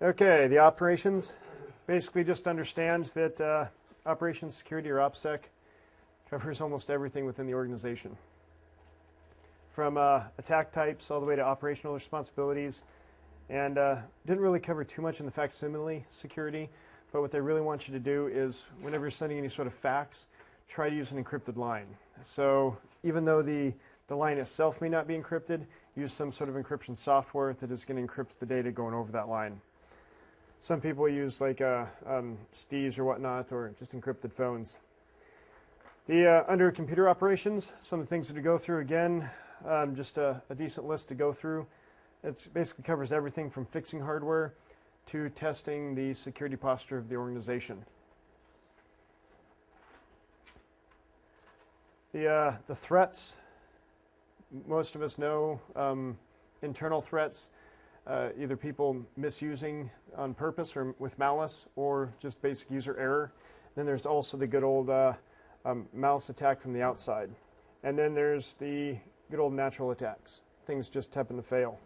Okay, the operations. Basically just understand that operations security, or OPSEC, covers almost everything within the organization. From attack types all the way to operational responsibilities. And didn't really cover too much in the facsimile security, but what they really want you to do is whenever you're sending any sort of fax, try to use an encrypted line. So even though the line itself may not be encrypted, use some sort of encryption software that is going to encrypt the data going over that line. Some people use like STEs or whatnot, or just encrypted phones. The under computer operations, some of the things to go through again, just a decent list to go through. It basically covers everything from fixing hardware to testing the security posture of the organization. The threats, most of us know, internal threats, either people misusing on purpose or with malice, or just basic user error. Then there's also the good old malice attack from the outside. And then there's the good old natural attacks. Things just happen to fail.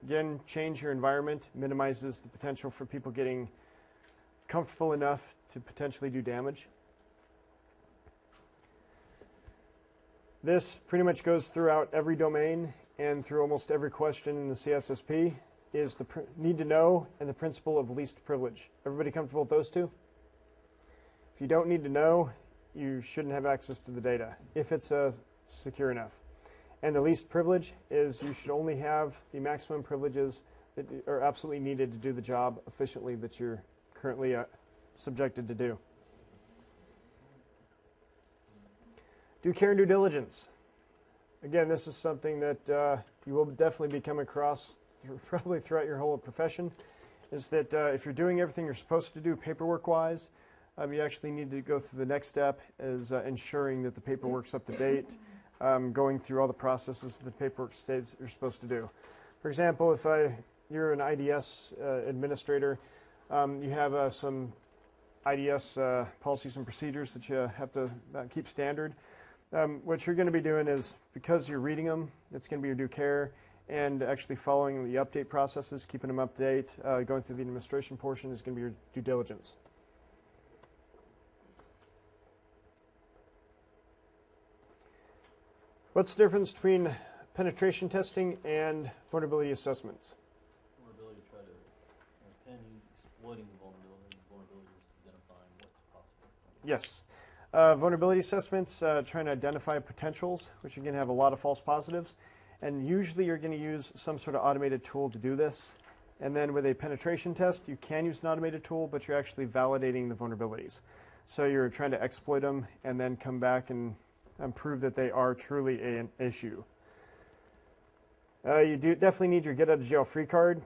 Again, change your environment minimizes the potential for people getting comfortable enough to potentially do damage. This pretty much goes throughout every domain and through almost every question in the CISSP, is the need to know and the principle of least privilege. Everybody comfortable with those two? If you don't need to know, you shouldn't have access to the data if it's secure enough. And the least privilege is you should only have the maximum privileges that are absolutely needed to do the job efficiently that you're currently subjected to do. Do care and due diligence. Again, this is something that you will definitely be coming across probably throughout your whole profession, is that if you're doing everything you're supposed to do paperwork-wise, you actually need to go through the next step, is ensuring that the paperwork's up to date, going through all the processes that the paperwork states you're supposed to do. For example, if you're an IDS administrator, you have some IDS policies and procedures that you have to keep standard. What you're going to be doing is, because you're reading them, it's going to be your due care, and actually following the update processes, keeping them up to date, going through the administration portion is going to be your due diligence. What's the difference between penetration testing and vulnerability assessments? Vulnerability to try to pin exploiting the vulnerability. Vulnerability is identifying what's possible. Yes. Vulnerability assessments, trying to identify potentials, which are going to have a lot of false positives. And usually you're going to use some sort of automated tool to do this. And then with a penetration test, you can use an automated tool, but you're actually validating the vulnerabilities. So you're trying to exploit them and then come back and prove that they are truly an issue. You do definitely need your get out of jail free card,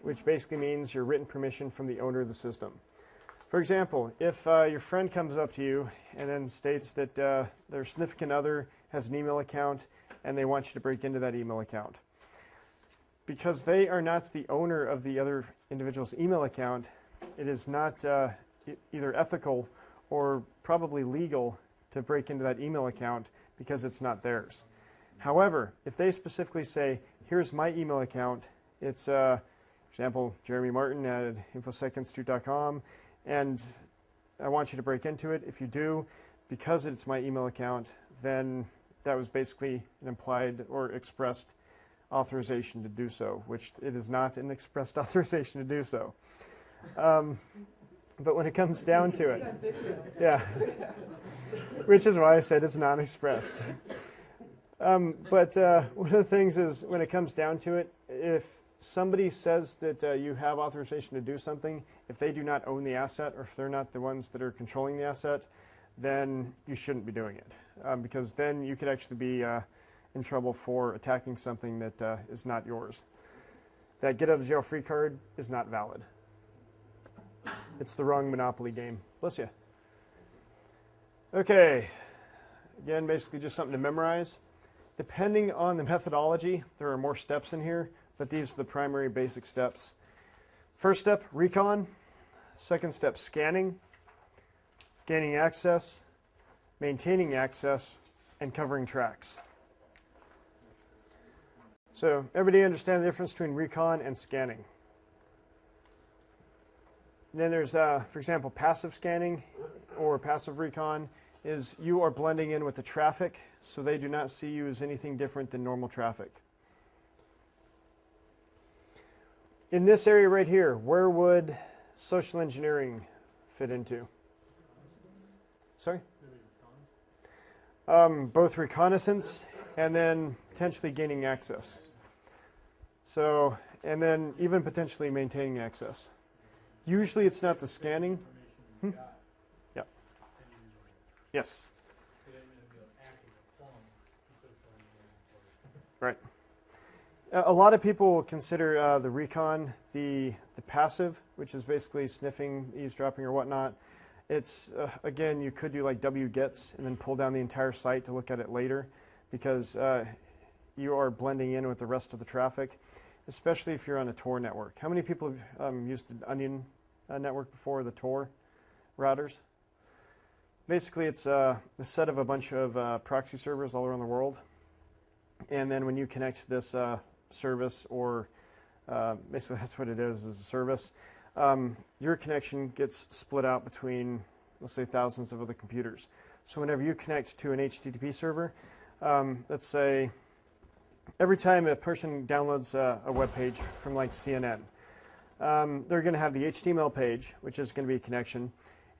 which basically means your written permission from the owner of the system. For example, if your friend comes up to you and then states that their significant other has an email account and they want you to break into that email account, because they are not the owner of the other individual's email account, it is not either ethical or probably legal to break into that email account because it's not theirs. However, if they specifically say, here's my email account, it's, for example, Jeremy Martin at infosecinstitute.com, and I want you to break into it. If you do, because it's my email account, then that was basically an implied or expressed authorization to do so, which it is not an expressed authorization to do so. But when it comes down to it, yeah, which is why I said it's not expressed. But one of the things is, when it comes down to it, if somebody says that you have authorization to do something, if they do not own the asset, or if they're not the ones that are controlling the asset, then you shouldn't be doing it. Because then you could actually be in trouble for attacking something that is not yours. That get out of jail free card is not valid. It's the wrong Monopoly game. Bless you. Okay. Again, basically just something to memorize. Depending on the methodology, there are more steps in here, but these are the primary basic steps. First step, recon. Second step, scanning. Gaining access. Maintaining access. And covering tracks. So everybody understand the difference between recon and scanning. Then there's, for example, passive scanning or passive recon is you are blending in with the traffic, so they do not see you as anything different than normal traffic. In this area right here, where would social engineering fit into? Sorry? Both reconnaissance and then potentially gaining access. So, and then even potentially maintaining access. Usually it's not the scanning. Yeah. Yes. Right. A lot of people consider the recon the passive, which is basically sniffing, eavesdropping, or whatnot. It's, again, you could do like wgets and then pull down the entire site to look at it later because you are blending in with the rest of the traffic, especially if you're on a Tor network. How many people have used an Onion network before, the Tor routers? Basically, it's a set of a bunch of proxy servers all around the world. And then when you connect this service, or basically that's what it is a service, your connection gets split out between, let's say, thousands of other computers. So whenever you connect to an HTTP server, let's say every time a person downloads a web page from like CNN, they're going to have the HTML page, which is going to be a connection.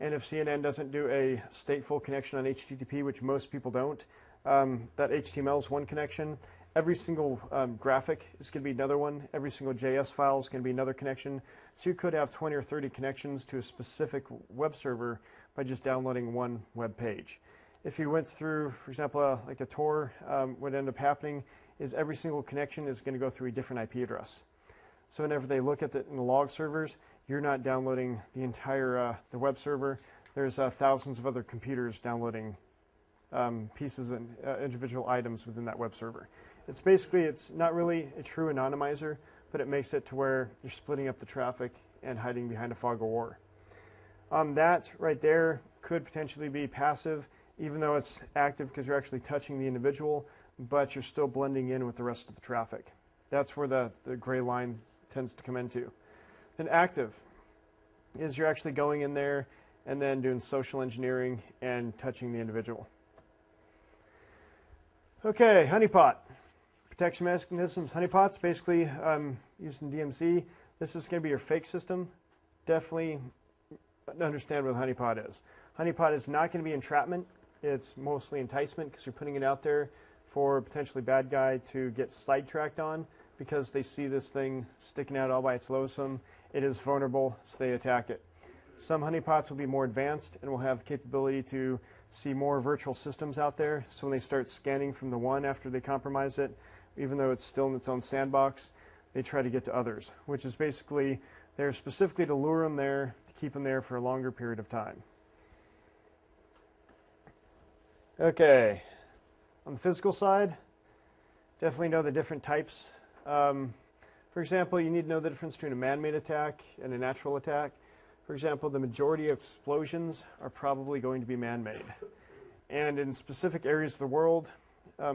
And if CNN doesn't do a stateful connection on HTTP, which most people don't, that HTML is one connection. Every single graphic is going to be another one. Every single JS file is going to be another connection. So you could have 20 or 30 connections to a specific web server by just downloading one web page. If you went through, for example, like a Tor, what ended up happening is every single connection is going to go through a different IP address. So whenever they look at it in the log servers, you're not downloading the entire the web server. There's thousands of other computers downloading pieces and individual items within that web server. It's basically, it's not really a true anonymizer, but it makes it to where you're splitting up the traffic and hiding behind a fog of war. That right there could potentially be passive, even though it's active because you're actually touching the individual, but you're still blending in with the rest of the traffic. That's where the gray line tends to come into. Then active is you're actually going in there and then doing social engineering and touching the individual. Okay, honeypot. Protection mechanisms. Honeypots, basically using DMZ. This is going to be your fake system. Definitely understand what a honeypot is. Honeypot is not going to be entrapment. It's mostly enticement because you're putting it out there for a potentially bad guy to get sidetracked on because they see this thing sticking out all by its lonesome. It is vulnerable, so they attack it. Some honeypots will be more advanced and will have the capability to see more virtual systems out there. So when they start scanning from the one after they compromise it, even though it's still in its own sandbox, they try to get to others, which is basically there specifically to lure them there, to keep them there for a longer period of time. Okay, on the physical side, definitely know the different types. For example, you need to know the difference between a man-made attack and a natural attack. For example, the majority of explosions are probably going to be man-made. And in specific areas of the world,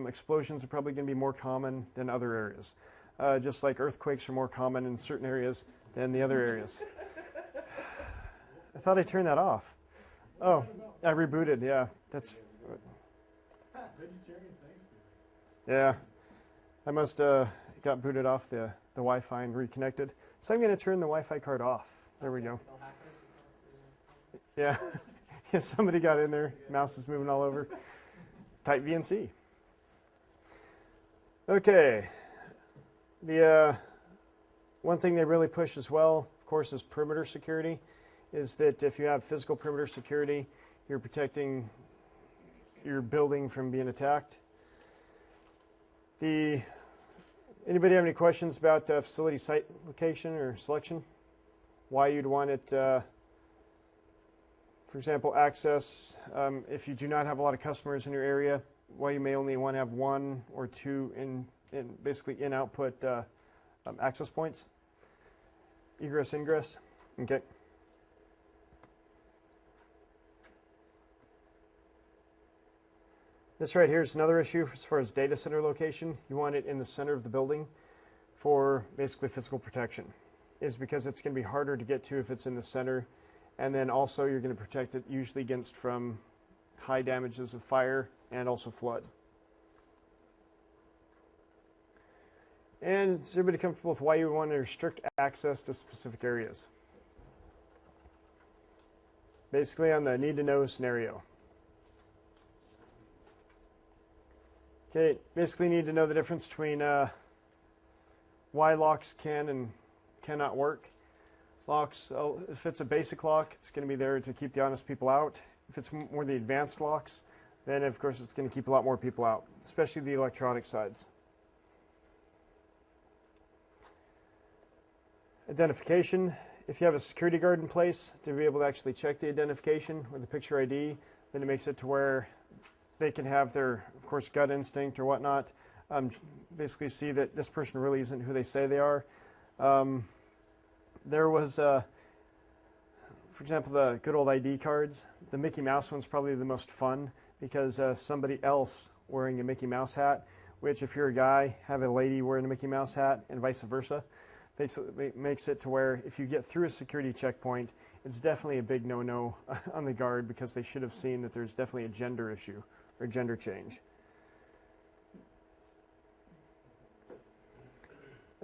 explosions are probably going to be more common than other areas. Just like earthquakes are more common in certain areas than the other areas. I thought I turned that off. Oh, I rebooted, yeah. That's. Vegetarian Thanksgiving. Yeah. I must got booted off the Wi-Fi and reconnected. So I'm going to turn the Wi-Fi card off. There we go. Yeah. Yeah, somebody got in there. Mouse is moving all over. Type VNC. Okay. The one thing they really push as well, of course, is perimeter security. Is that if you have physical perimeter security, you're protecting your building from being attacked. Anybody have any questions about facility site location or selection? Why you'd want it, for example, access, if you do not have a lot of customers in your area, why you may only want to have one or two basically in-output access points. Egress, ingress. Okay. This right here is another issue as far as data center location. You want it in the center of the building for basically physical protection. Is because it's going to be harder to get to if it's in the center, and then also you're going to protect it usually against from high damages of fire and also flood. And is everybody comfortable with why you want to restrict access to specific areas? Basically on the need to know scenario. Okay, basically need to know the difference between why locks can and cannot work. Locks, if it's a basic lock, it's going to be there to keep the honest people out. If it's more the advanced locks, then of course it's going to keep a lot more people out, especially the electronic sides. Identification. If you have a security guard in place to be able to actually check the identification or the picture ID, then it makes it to where they can have their, of course, gut instinct or whatnot, basically see that this person really isn't who they say they are. There was, for example, the good old ID cards. The Mickey Mouse one's probably the most fun because somebody else wearing a Mickey Mouse hat, which if you're a guy, have a lady wearing a Mickey Mouse hat and vice versa, basically makes it to where if you get through a security checkpoint, it's definitely a big no-no on the guard because they should have seen that there's definitely a gender issue or gender change.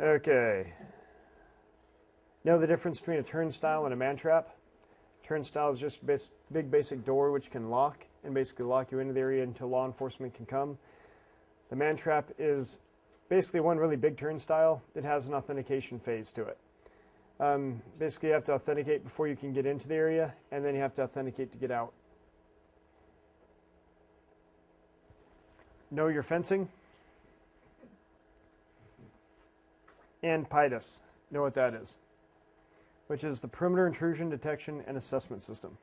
Okay. Know the difference between a turnstile and a man trap? Turnstile is just a big basic door which can lock and basically lock you into the area until law enforcement can come. The man trap is basically one really big turnstile that has an authentication phase to it. Basically you have to authenticate before you can get into the area, and then you have to authenticate to get out. Know your fencing. And PIDAS. Know what that is, which is the Perimeter Intrusion Detection and Assessment System.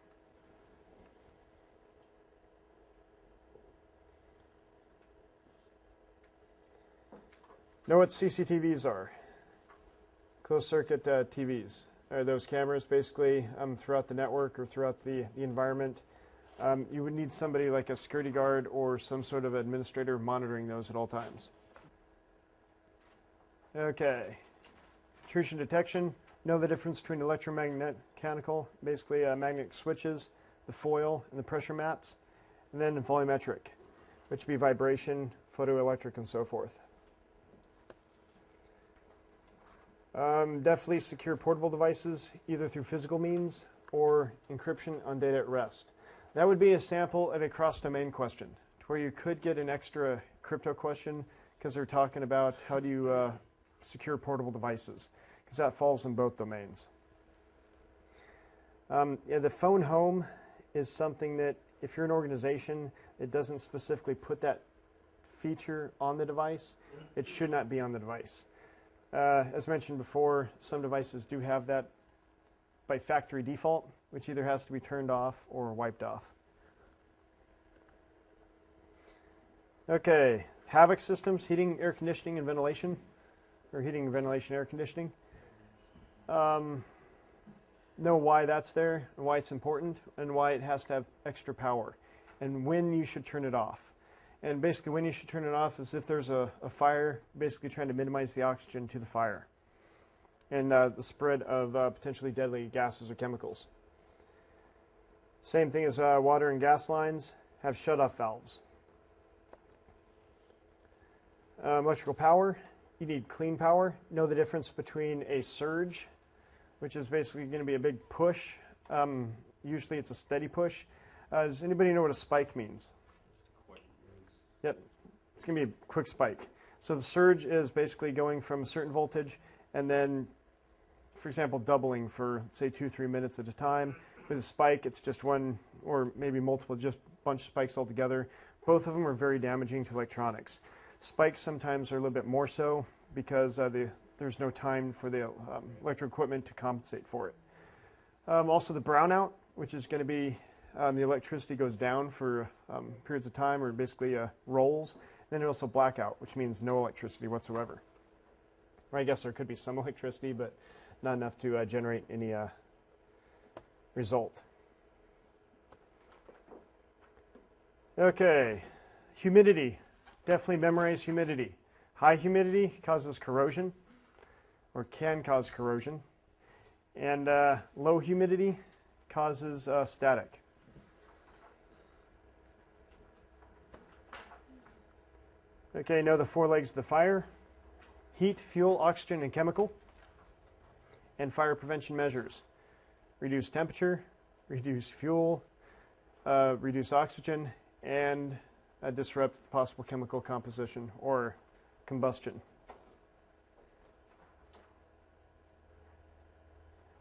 Know what CCTVs are. Closed circuit TVs. Those cameras basically throughout the network or throughout the environment. You would need somebody like a security guard or some sort of administrator monitoring those at all times. Okay. Intrusion detection. Know the difference between electromechanical, basically magnetic switches, the foil, and the pressure mats, and then volumetric, which would be vibration, photoelectric, and so forth. Definitely secure portable devices, either through physical means or encryption on data at rest. That would be a sample of a cross-domain question, to where you could get an extra crypto question because they're talking about how do you secure portable devices, because that falls in both domains. Yeah, the phone home is something that if you're an organization that doesn't specifically put that feature on the device, it should not be on the device. As mentioned before, some devices do have that by factory default, which either has to be turned off or wiped off. Okay, HAVOC systems, heating, air conditioning, and ventilation, or heating, ventilation, air conditioning. Know why that's there, and why it's important, and why it has to have extra power, and when you should turn it off. And basically when you should turn it off is if there's a fire, basically trying to minimize the oxygen to the fire and the spread of potentially deadly gases or chemicals. Same thing as water and gas lines have shut-off valves. Electrical power, you need clean power. Know the difference between a surge, which is basically going to be a big push. Usually it's a steady push. Does anybody know what a spike means? Yep, it's going to be a quick spike. So the surge is basically going from a certain voltage and then, for example, doubling for, say, 2-3 minutes at a time. With a spike, it's just one or maybe multiple, just bunch of spikes altogether. Both of them are very damaging to electronics. Spikes sometimes are a little bit more so because there's no time for the electrical equipment to compensate for it. Also the brownout, which is going to be the electricity goes down for periods of time or basically rolls. Then there's also blackout, which means no electricity whatsoever. Or I guess there could be some electricity, but not enough to generate any result. Okay, Humidity. Definitely memorize humidity. High humidity causes corrosion, or can cause corrosion. And low humidity causes static. Okay, know the 4 legs of the fire: heat, fuel, oxygen, and chemical. And fire prevention measures: reduce temperature, reduce fuel, reduce oxygen, and disrupt the possible chemical composition or combustion.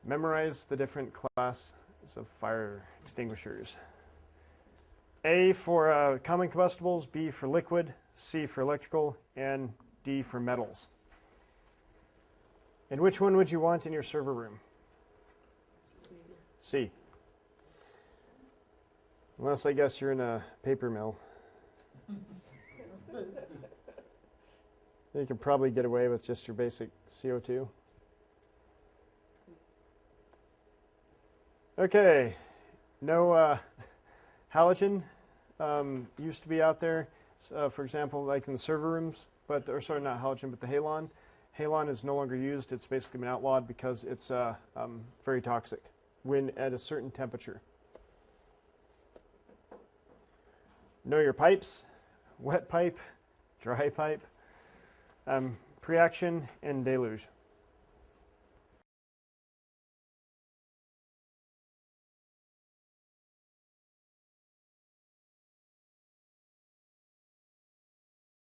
Memorize the different classes of fire extinguishers. A for common combustibles, B for liquid, C for electrical, and D for metals. And which one would you want in your server room? C. Unless I guess you're in a paper mill. You can probably get away with just your basic CO2. Okay, no halogen used to be out there, for example, like in the server rooms, or sorry, not halogen, but the halon. Halon is no longer used. It's basically been outlawed because it's very toxic when at a certain temperature. Know your pipes: wet pipe, dry pipe, pre-action, and deluge.